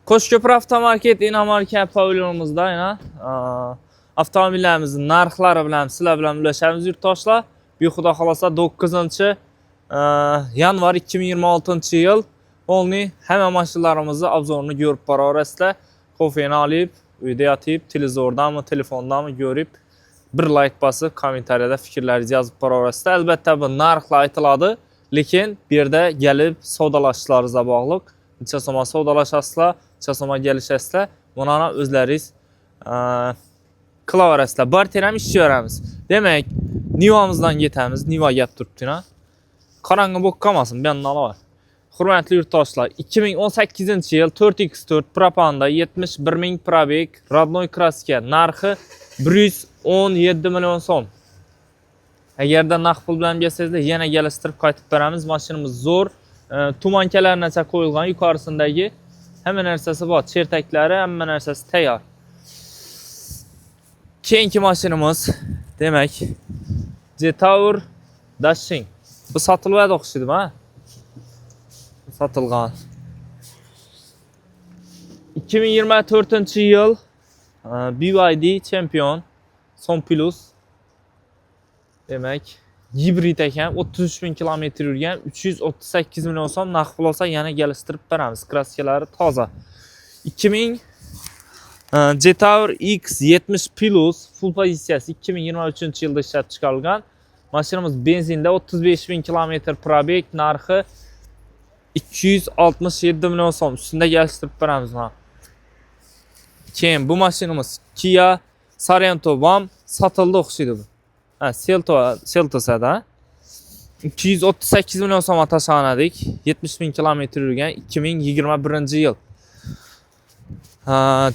Qo'shko'pir avtomarket inomarka pavilyonimizda yana avtomobillarimizning narxlari bilan sizlar bilan ulashamiz yurtdoshlar. Bu xudo xolosa 9-yanvar 2026-yil o'lni hamma mashinalarimizni obzorini ko'rib boraverasizlar. Kofeni olib, uyda yotib, televizordami, telefondami ko'rib, bir like bosib, kommentariyada fikrlaringizni yozib boraverasizlar. Albatta bu narxlar aytiladi, lekin bu yerda kelib savdolashlaringizga bog'liq. Necha so'm savdolashasizlar, necha so'm kelishasizlar, buni o'zlaringiz qilaverasizlar. Barter ham ishlayveramiz. Demak, Nivamizdan ketamiz. Niva gap turibdi-na. Qarang'i bo'lib qolmasin, bu yerdan olaver. Hurmatli yurtdoshlar, 2018-yil 4x4 propanda 71 ming probeg, родной kraska, narxi 117 million so'm. Agarda naqd pul bilan belsangizlar, yana kelishtirib qaytib beramiz. Mashinamiz zo'r. Tumankalargacha qo'yilgan, yuqorisindagi hamma narsasi bor, chertaklari, hamma narsasi tayyor. Keyingi mashinamiz, demak, Jetour Dashing. Bu sotiladi o'xshaydi, ha? Sotilgan. 2024-yil BYD Champion Son Plus. Demak, hibrid ekan, 33 ming kilometr yurgan, 338 million so'm naqd pul olsa yana kelishtirib beramiz. Kraskalari toza. 2000 Jetour X70 Plus full pozitsiyasi 2023-yilda ishlab chiqarilgan. Mashinamiz benzinda 35 ming kilometr probeg, narxi 267 million so'm. Ustida kelishtirib beramiz. Keyin bu mashinamiz Kia Sorento ham sotildi o'xshaydi bu. Seltos'da 238 million so'm tashladik. 70 ming kilometr yurgan 2021-yil.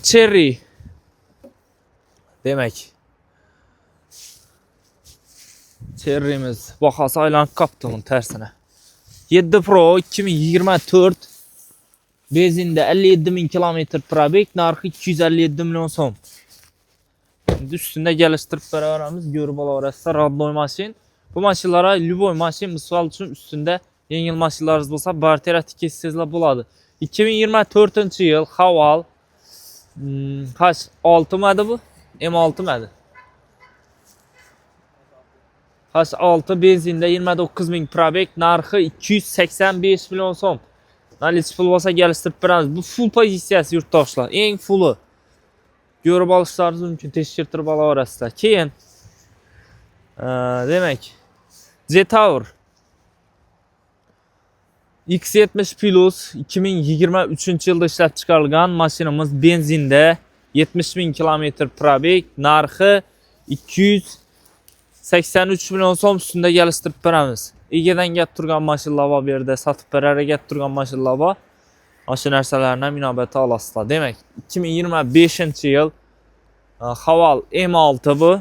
Cherry. Demak, Cherry'miz bahosi aylanib qopti uni tersine. 7 Pro 2024 benzinda 57 ming kilometr probeg, narxi 257 million so'm. Üstünde geliştirip beraberamiz, görüp olaverasizlar. Rodnoy mashin. Bu mashinlara любой mashin, misol uchun üstünde yengil mashinlaringiz bo'lsa, barter tikesizlar bo'ladi. 2024-yil Haval H6 madi bu? M6 madi? H6 benzinda 29 ming probeg, narxi 285 million so'm. Nalichi pul bo'lsa geliştirip beramiz. Bu full pozitsiyasi yurtdoshlar, eng fulli. Görüp alışlarınız mümkün, teşkirtirip alaverasizlar. Keyin demek Jetour X70 Plus 2023-yilda ishlab chiqarilgan mashinamiz benzinde 70 ming kilometr probeg, narxi 283 million so'm. Ustida kelishtirib beramiz. Egadan gap turgan mashinalar bor, bu yerda sotib berarga gap turgan mashinalar bor. O'sha narsalarni inobatga olasizlar. Demak, 2025-yil Haval M6 bu.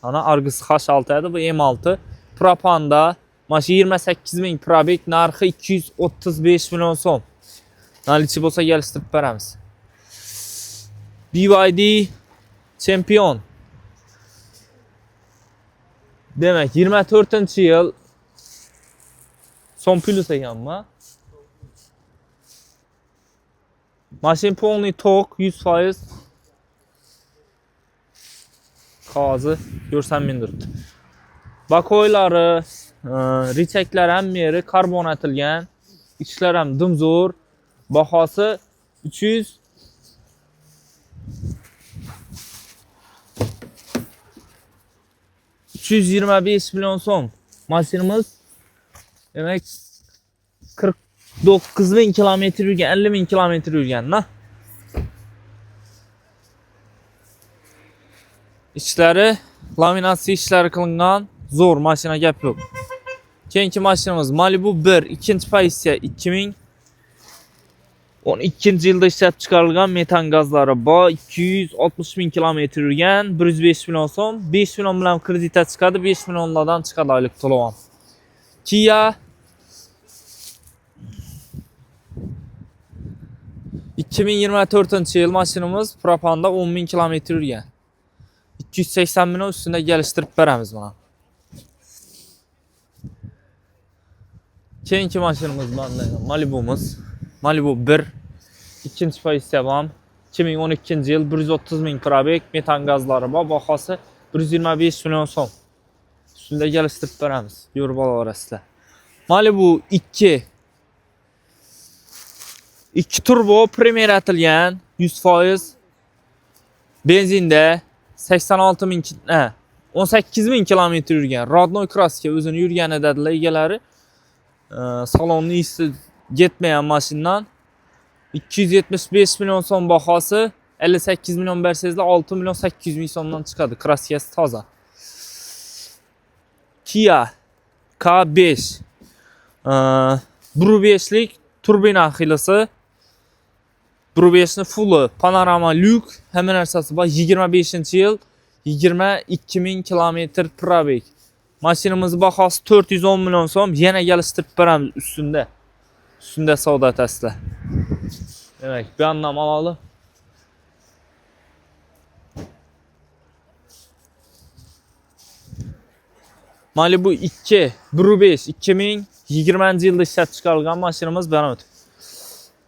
Ana Argus H6 edi, bu M6. Propanda mashina 28 ming probeg, narxi 235 million so'm. Nalichi bo'lsa kelishtirib beramiz. BYD Champion. Demak, 24-yil Son Plus ekanmi? Mashin polniy tok 100%. Qog'ozi ko'rsam men turibdi. Bakoylari, richaklar hamma yeri karbon atilgan. Ichlar ham dimzo'r. Bahosi 325 million so'm. Mashinamiz demak 49 ming kilometr yurgan, 50 ming kilometr yurgan-da. İçləri laminatsiya ishlari qilingan, zo'r mashina, gap yo'q. Keyingi mashinamiz Malibu 1 ikinchi pozitsiya 2012-yilda ishlab chiqarilgan, metan gazlari bor, 260 ming kilometr yurgan, 105 million so'm. 5 million bilan kreditga chiqadi, 5 millionlardan chiqadi oylik to'lov. Kia 2024-yil mashinamiz propanda 10 ming kilometr yurgan. 280 million ustida geliştirip beramiz buna. Keyingi mashinamiz Malibu'muz. Malibu 1 İkinci pozitsiya ham 2012-yil 130 ming probek metan gazlari bor, bahosi 125 million so'm. Ustida kelishtirib beramiz. Yo'rib olasizlar. Malibu 2 turbo premier atilgan 100% benzinda 86 ming 18 ming kilometr yurgan. Rodnoy kraska o'zini yurgani dedilar egalari. Salonni isi ketmagan mashinadan 275 million so'm bahosi, 58 million bersangizlar 6 million 800 ming so'mdan chiqadi. Kraskasi toza. Kia K5 1.5lik turbina xilasi. 1.5 ni fulli panorama lyuk, hamma narsasi bor. 25-yil 22 ming kilometr probek. Mashinamiz bahosi 410 million so'm. Yana kelishtirib beramiz ustunda. Ustunda savdo etasizlar. Demak, bu yerdan alalım. Malibu 2 1.5 2020-yilda ishlab chiqarilgan mashinamiz bana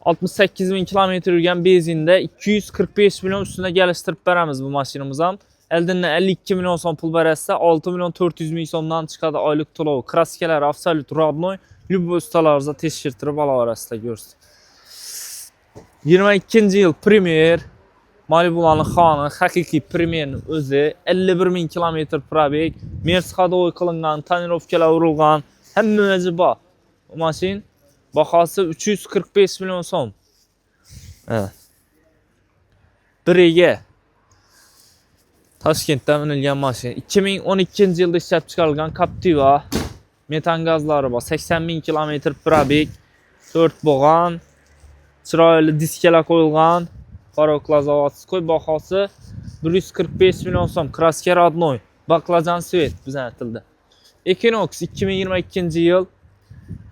68 ming kilometr yurgan benzinda 245 million ustuna kelishtirib beramiz bu mashinamiz ham. Eldan 52 million so'm pul berasa 6 million 400 ming so'mdan chiqadi oylik to'lov. Kraskalar absolut rodnoy, любой ustalaringizga tekshirtirib olaverasizlar ko'rsiz. 22-yil Premier Malibu'larning xoni, haqiqiy Premierning o'zi 51 ming kilometr probek, Mercedes hadovoy qilingan, tonirovkalar urilgan, hammasi bor. Bu mashin bahosi 345 million so'm. Biriga Toshkentda minilgan mashina. 2012-yilda ishlab chiqarilgan Captiva. Metan gazlari bor. 80 ming kilometr probek, 4 bo'g'on, chiroyli diskalar qo'yilgan. Paroklar zavodskiy bahosi 145 million so'm. Kraska rodnoy. Baklajan svet bizning tilda. Equinox 2022-yil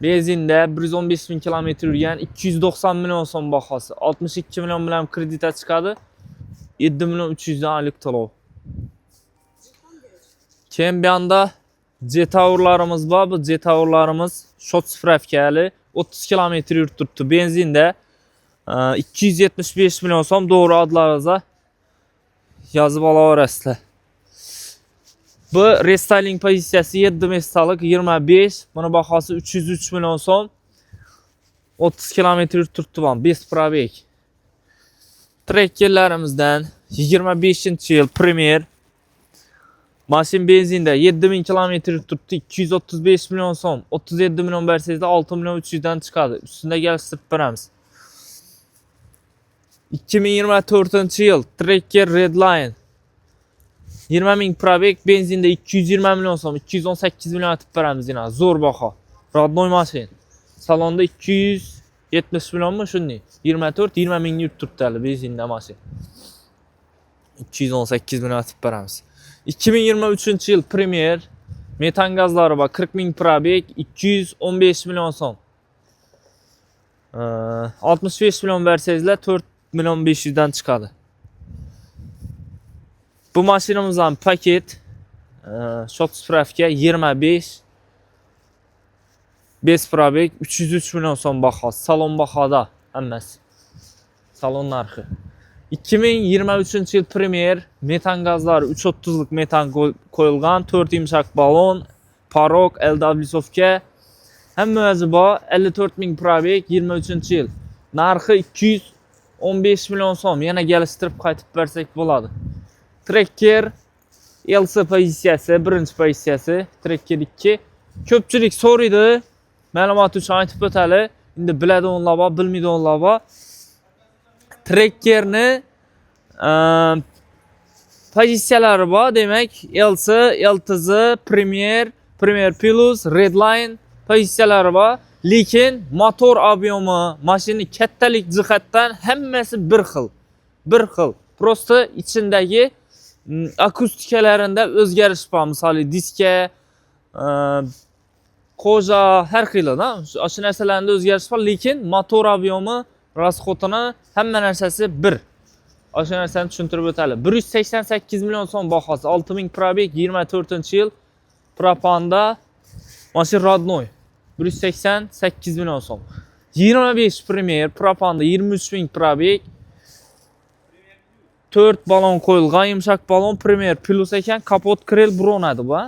benzinda 115 ming kilometr yurgan, 290 million so'm bahosi. 62 million bilan kreditga chiqadi. 7 million 300 dan oylik to'lov. Keyin bu yerda J-Tower'larimiz bor. Bu J-Tower'larimiz shot spravkali 30 kilometr yurib turibdi. Benzinda 275 million so'm, doğru adlarınıza yazıp olaverasizlar. Bu restyling pozitsiyasi 7 mestalik 25, buni bahosi 303 million so'm. 30 kilometr yurib turibdi bu 5 probek. Trekkerlarimizdan 25-yil Premier mashin benzinda 7000 kilometr yurib turibdi, 235 million so'm. 37 million bersangizlar 6 million 300 dan chiqadi. Ustida kelishtirib beramiz. 2024-yil Trekker Redline 20 ming probek, benzinda 220 million so'm, 218 million atib beramiz yana. Zo'r baho. Rodnoy mashin. Salonda 270 millionmi shunday. 24-20 ming yurib turibdi hali benzinda mashin. 218 million atib beramiz. 2023-yil Premier metan gazlari bor, 40 ming probek, 215 million so'm. 65 million bersangizlar 4 million 500 dan chiqadi. Bu mashinamizdan paket shot spravka 25 5 probek 303 million so'm bahosi. Salon bahoda hammasi. Salon narxi. 2023-yil Premier metan gazlari 330lik metan qo'yilgan, 4 yumshoq balon, parok, LW'sovka hammasi bor. 54 ming probek, 23-yil. Narxi 215 million so'm. Yana kelishtirib qaytib bersak bo'ladi. Trekker LC pozitsiyasi, birinchi pozitsiyasi, Trekker 2. Ko'pchilik so'raydi. Ma'lumot uchun aytib o'tali. Endi biladiganlar bor, bilmaydiganlar bor. Trekkerni pozitsiyalari bor, demak, LC, LTZ, Premier, Premier Plus, Redline pozitsiyalari bor. Lekin motor obyomi, mashina kattalik jihatdan hammasi bir xil. Bir xil. Prosta ichindagi akustikalarida o'zgarish bor. Masalan, diska, qo'ja har xilda, o'sha narsalarda o'zgarish bor, lekin motor obyomi, rasxotini hamma narsasi bir. O'sha narsani tushuntirib o'tali. 188 million so'm bahosi, 6000 probek, 24-yil Proponda mashina rodnoy. 188 million so'm. 25 Premier, propanda 23 bin probek. 4 balon qo'yilgan, yumshoq balon Premier Plus ekan, kapot krel bron edi bu.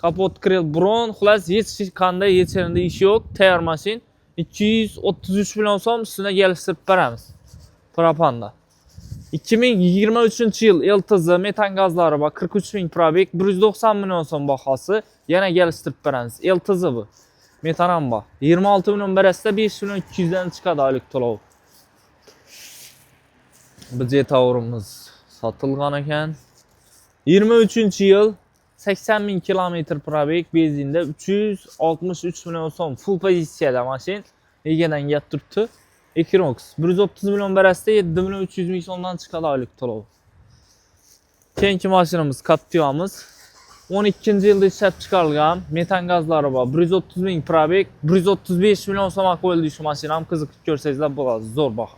Kapot krel bron, xullas hech qanday yechirindi ish yo'q, tayyor mashin. 233 million so'm ustida gelishtirib beramiz. Propanda. 2023-yil LTZ metan gazlari bor, 43 bin probek, 190 million so'm bahosi, yana gelishtirib beramiz. LTZ bu. Metan ham bor. 26 million berasida 5 million 200 dan chiqadi oylik to'lov. Budjet to'g'rimiz sotilgan ekan. 23-yil 80 bin kilometr probek, benzinda 363 million so'm full pozitsiyada mashin. Egadan gap turibdi. Equinox 130 million berasida 7 million 300 ming so'mdan chiqadi oylik to'lov. Keyingi mashinamiz Captiva'miz. 12-yilda ishlab chiqarilgan, metan gazlari bor, 130 ming probek, 135 million so'mga qo'yildi shu mashinam, qiziqib ko'rsangizlar bo'ladi, zo'r baho.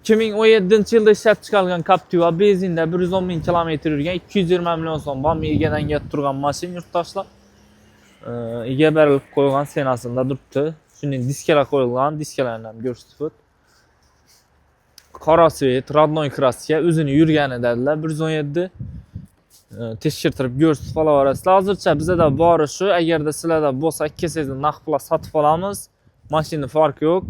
2017-yilda ishlab chiqarilgan Captiva benzinda 110 ming kilometr yurgan, 220 million so'm bor, egadan gap turgan mashin yurtdoshlar. Ega berilib qo'yilgan senasida turibdi. Shunday diskalar qo'yilgan, diskalarni ham ko'rsatib. Qora svet, родной kraska, o'zini yurgani dedilar 117. Tekshirtirib ko'rsatib olaverasizlar. Hozircha bizda bori shu, agarda sizlarda bo'lsa, kelsangiz naqd pulga sotib olamiz. Mashina farqi yo'q.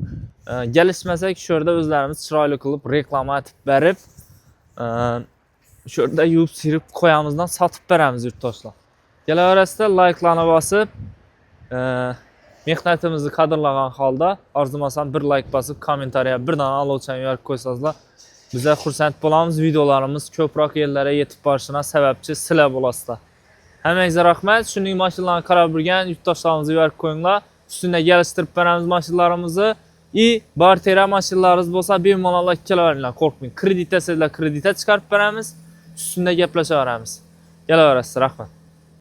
Gelishmasak shu yerda o'zlarimiz chiroyli qilib reklama atib berib, shu yerda yuvib sirib qo'yamizdan sotib beramiz yurtdoshlar. Kelaverasizlar, like'larni bosib, mehnatimizni qadrlagan holda, arzumasam bir like bosib, kommentariya birdan a'lochani yorib qo'ysangizlar, biza xursand bo'lamiz. Videolarimiz ko'proq yerlarga yetib borishina sababchi sizlar bo'lasizlar. Hammangizga rahmat. Shunday mashinalarni qarab yurgan yurtdoshlarimizga yorib qo'yinglar. Ustida gelishtirib beramiz mashinlarimizni. Bartera mashinalaringiz bo'lsa, bemalol kelaveringlar, qo'rqmang. Kredit desangizlar, kreditga chiqarib beramiz. Ustida gaplashaveramiz. Kelaverasizlar, rahmat.